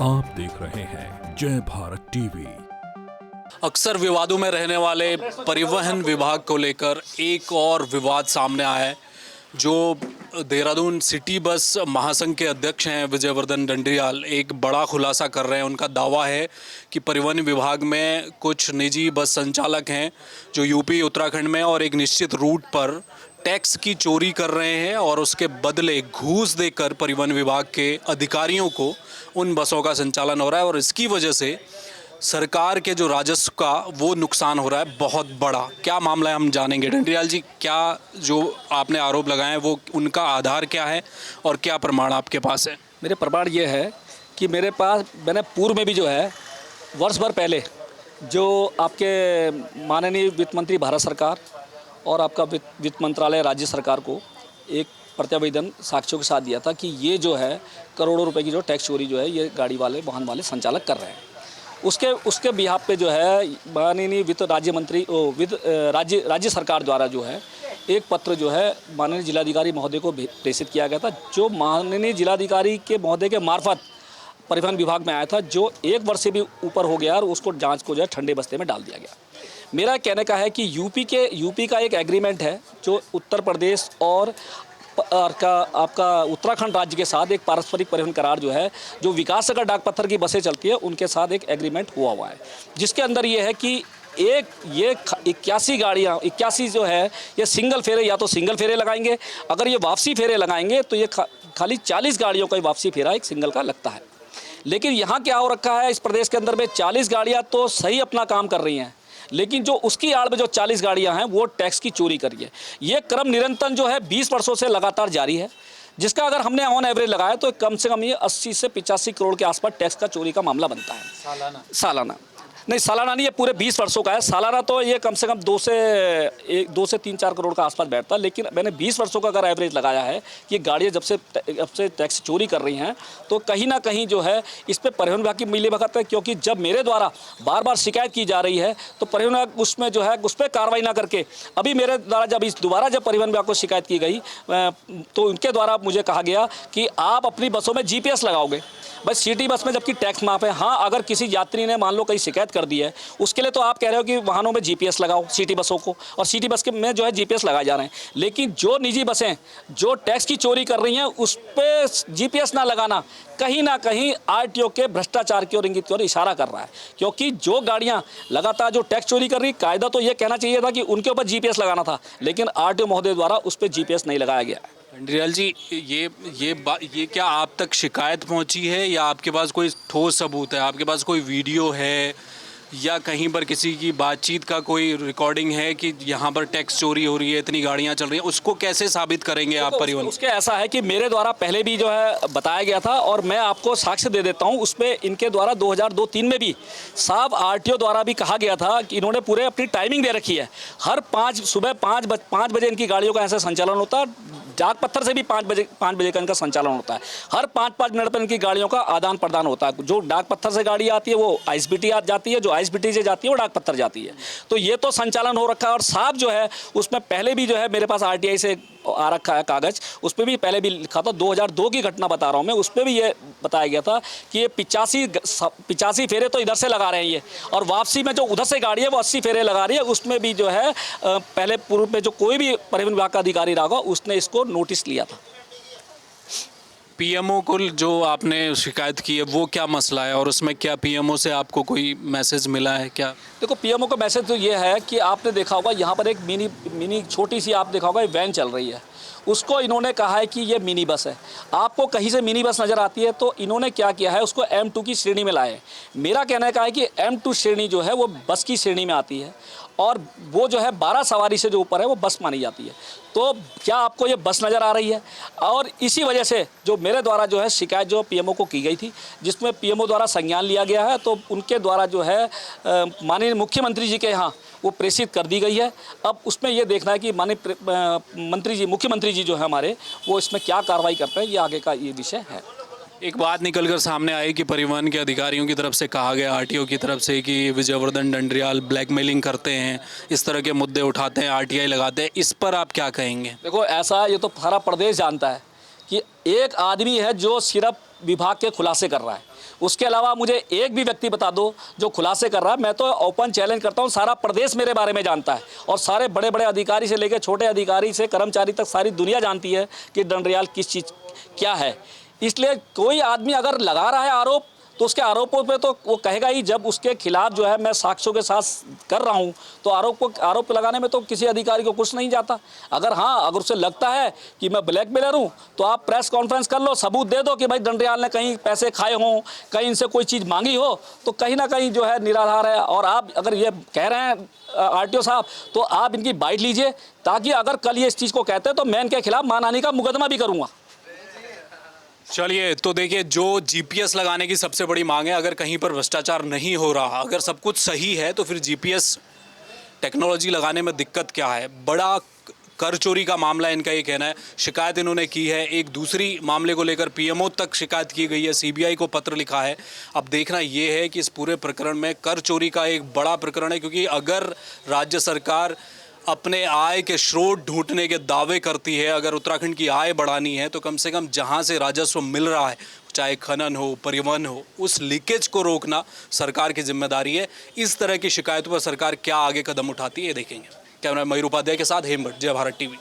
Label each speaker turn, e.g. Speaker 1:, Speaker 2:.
Speaker 1: आप देख रहे हैं जय भारत टीवी।
Speaker 2: अक्सर विवादों में रहने वाले परिवहन विभाग को लेकर एक और विवाद सामने आया है। जो देहरादून सिटी बस महासंघ के अध्यक्ष हैं विजयवर्धन डंडरियाल एक बड़ा खुलासा कर रहे हैं। उनका दावा है कि परिवहन विभाग में कुछ निजी बस संचालक हैं जो यूपी उत्तराखंड में और एक निश्चित रूट पर टैक्स की चोरी कर रहे हैं और उसके बदले घूस देकर परिवहन विभाग के अधिकारियों को उन बसों का संचालन हो रहा है और इसकी वजह से सरकार के जो राजस्व का वो नुकसान हो रहा है बहुत बड़ा। क्या मामला है हम जानेंगे। डंडरियाल जी, क्या जो आपने आरोप लगाए हैं वो उनका आधार क्या है और क्या प्रमाण आपके पास है?
Speaker 3: मेरे प्रमाण ये है कि मेरे पास मैंने पूर्व में भी जो है वर्ष भर पहले जो आपके माननीय वित्त मंत्री भारत सरकार और आपका वित्त मंत्रालय राज्य सरकार को एक प्रत्यावेदन साक्ष्यों के साथ दिया था कि ये जो है करोड़ों रुपए की जो टैक्स चोरी जो है ये गाड़ी वाले वाहन वाले संचालक कर रहे हैं। उसके बिहाफ पे जो है माननीय वित्त राज्य मंत्री राज्य सरकार द्वारा जो है एक पत्र जो है माननीय जिलाधिकारी महोदय को प्रेषित किया गया था, जो माननीय जिलाधिकारी के महोदय के मार्फत परिवहन विभाग में आया था, जो 1 वर्ष से भी ऊपर हो गया और उसको जांच को जो है ठंडे बस्ते में डाल दिया गया। मेरा कहने का है कि यूपी का एक एग्रीमेंट है जो उत्तर प्रदेश और आपका उत्तराखंड राज्य के साथ एक पारस्परिक परिवहन करार जो है, जो विकास नगर डाक पत्थर की बसें चलती है उनके साथ एक एग्रीमेंट हुआ है, जिसके अंदर ये है कि ये 81 गाड़ियाँ 81 जो है ये सिंगल फेरे या तो सिंगल फेरे लगाएंगे, अगर ये वापसी फेरे लगाएंगे तो ये खाली 40 गाड़ियों का वापसी फेरा एक सिंगल का लगता है। लेकिन यहाँ क्या हो रखा है, इस प्रदेश के अंदर में 40 गाड़ियाँ तो सही अपना काम कर रही हैं, लेकिन जो उसकी आड़ में जो 40 गाड़ियां हैं वो टैक्स की चोरी कर रही है। ये क्रम निरंतर जो है 20 वर्षों से लगातार जारी है, जिसका अगर हमने ऑन एवरेज लगाया तो कम से कम ये 80 से 85 करोड़ के आसपास टैक्स का चोरी का मामला बनता है। सालाना नहीं, सालाना नहीं, ये पूरे 20 वर्षों का है। सालाना तो ये कम से कम 2 से 3-4 करोड़ का आसपास बैठता है, लेकिन मैंने 20 वर्षों का अगर एवरेज लगाया है कि गाड़ियाँ जब से टैक्स चोरी कर रही हैं तो कहीं ना कहीं जो है इस पर परिवहन विभाग की मिलीभगत है। क्योंकि जब मेरे द्वारा बार बार शिकायत की जा रही है तो परिवहन विभाग उसमें जो है उस पर कार्रवाई ना करके, अभी मेरे द्वारा जब परिवहन विभाग को शिकायत की गई तो उनके द्वारा मुझे कहा गया कि आप अपनी बसों में GPS लगाओगे। बस सिटी बस में जबकि टैक्स माफ है। हाँ, अगर किसी यात्री ने मान लो कहीं शिकायत कर दी है उसके लिए तो आप कह रहे हो कि वाहनों में GPS लगाओ, सिटी बसों को, और सिटी बस के में जो है GPS लगाए जा रहे हैं। लेकिन जो निजी बसें जो टैक्स की चोरी कर रही हैं उस पर GPS ना लगाना कहीं ना कहीं RTO के भ्रष्टाचार की ओर इंगित की ओर इशारा कर रहा है। क्योंकि जो गाड़ियाँ लगातार जो टैक्स चोरी कर रही, कायदा तो ये कहना चाहिए था कि उनके ऊपर GPS लगाना था, लेकिन RTO महोदय द्वारा उस पर GPS नहीं लगाया गया।
Speaker 2: डंडरियाल जी, ये क्या आप तक शिकायत पहुंची है या आपके पास कोई ठोस सबूत है? आपके पास कोई वीडियो है या कहीं पर किसी की बातचीत का कोई रिकॉर्डिंग है कि यहाँ पर टैक्स चोरी हो रही है, इतनी गाड़ियाँ चल रही हैं? उसको कैसे साबित करेंगे आप परिवहन?
Speaker 3: उसके ऐसा है कि मेरे द्वारा पहले भी जो है बताया गया था और मैं आपको साक्ष्य दे देता हूँ। उस पर इनके द्वारा 2002-03 में भी साहब RTO द्वारा भी कहा गया था कि इन्होंने पूरे अपनी टाइमिंग दे रखी है। हर सुबह 5 बजे इनकी गाड़ियों का ऐसा संचालन होता है। डाक पत्थर से भी 5 बजे का इनका संचालन होता है। हर 5-5 मिनट पर इनकी गाड़ियों का आदान प्रदान होता है। जो डाक पत्थर से गाड़ी आती है वो ISBT जाती है, जो ISBT से जाती है वो डाक पत्थर जाती है। तो ये तो संचालन हो रखा है। और साहब जो है उसमें पहले भी जो है मेरे पास RTI से आ रखा है कागज़, उस पर भी पहले भी लिखा था। 2002 की घटना बता रहा हूँ मैं, उस पर भी ये बताया गया था कि ये 85 फेरे तो इधर से लगा रहे हैं ये, और वापसी में जो उधर से गाड़ी है वो 80 फेरे लगा रही है। उसमें भी जो है पहले पूर्व में जो कोई भी परिवहन विभाग का अधिकारी रहा होगा उसने इसको नोटिस लिया था।
Speaker 2: PMO को जो आपने शिकायत की है वो क्या मसला है और उसमें क्या PMO से आपको कोई मैसेज मिला है क्या?
Speaker 3: देखो, PMO का मैसेज तो ये है कि आपने देखा होगा यहाँ पर एक मिनी छोटी सी आप देखा होगा वैन चल रही है, उसको इन्होंने कहा है कि ये मिनी बस है। आपको कहीं से मिनी बस नज़र आती है तो इन्होंने क्या किया है, उसको M2 की श्रेणी में लाए। मेरा कहने का है कि M2 श्रेणी जो है वो बस की श्रेणी में आती है और वो जो है 12 सवारी से जो ऊपर है वो बस मानी जाती है। तो क्या आपको ये बस नज़र आ रही है? और इसी वजह से जो मेरे द्वारा जो है शिकायत जो PMO को की गई थी, जिसमें PMO द्वारा संज्ञान लिया गया है, तो उनके द्वारा जो है माननीय मुख्यमंत्री जी के यहाँ वो प्रेषित कर दी गई है। अब उसमें ये देखना है कि माननीय मुख्यमंत्री जी जो है हमारे, वो इसमें क्या कार्रवाई करते हैं, ये आगे का ये विषय है।
Speaker 2: एक बात निकलकर सामने आई कि परिवहन के अधिकारियों की तरफ से कहा गया, RTO की तरफ से, कि विजयवर्धन डंडरियाल ब्लैकमेलिंग करते हैं, इस तरह के मुद्दे उठाते हैं, RTI लगाते हैं। इस पर आप क्या कहेंगे?
Speaker 3: देखो, ऐसा ये तो सारा प्रदेश जानता है कि एक आदमी है जो सिर्फ विभाग के खुलासे कर रहा है, उसके अलावा मुझे एक भी व्यक्ति बता दो जो खुलासे कर रहा है। मैं तो ओपन चैलेंज करता हूँ, सारा प्रदेश मेरे बारे में जानता है और सारे बड़े बड़े अधिकारी से लेकर छोटे अधिकारी से कर्मचारी तक सारी दुनिया जानती है कि दंडयाल किस चीज़ क्या है। इसलिए कोई आदमी अगर लगा रहा है आरोप तो उसके आरोपों पे तो वो कहेगा ही, जब उसके खिलाफ जो है मैं साक्ष्यों के साथ कर रहा हूँ तो आरोप लगाने में तो किसी अधिकारी को कुछ नहीं जाता। अगर उसे लगता है कि मैं ब्लैकमेलर हूँ तो आप प्रेस कॉन्फ्रेंस कर लो, सबूत दे दो कि भाई दंडयाल ने कहीं पैसे खाए हों, कहीं इनसे कोई चीज़ मांगी हो, तो कहीं ना कहीं जो है निराधार है। और आप अगर ये कह रहे हैं आरटीओ साहब तो आप इनकी बाइट लीजिए, ताकि अगर कल ये इस चीज़ को कहते हैं तो मैं इनके खिलाफ मानहानि का मुकदमा भी करूँगा।
Speaker 2: चलिए, तो देखिए, जो जीपीएस लगाने की सबसे बड़ी मांग है, अगर कहीं पर भ्रष्टाचार नहीं हो रहा, अगर सब कुछ सही है, तो फिर जीपीएस टेक्नोलॉजी लगाने में दिक्कत क्या है? बड़ा कर चोरी का मामला इनका ये कहना है, शिकायत इन्होंने की है। एक दूसरी मामले को लेकर पीएमओ तक शिकायत की गई है, सीबीआई को पत्र लिखा है। अब देखना ये है कि इस पूरे प्रकरण में कर चोरी का एक बड़ा प्रकरण है, क्योंकि अगर राज्य सरकार अपने आय के स्रोत ढूंढने के दावे करती है, अगर उत्तराखंड की आय बढ़ानी है, तो कम से कम जहां से राजस्व मिल रहा है, चाहे खनन हो, परिवहन हो, उस लीकेज को रोकना सरकार की जिम्मेदारी है। इस तरह की शिकायतों पर सरकार क्या आगे कदम उठाती है, देखेंगे। कैमरा मयूर उपाध्याय के साथ हेमभट्ट, जय भारत टीवी।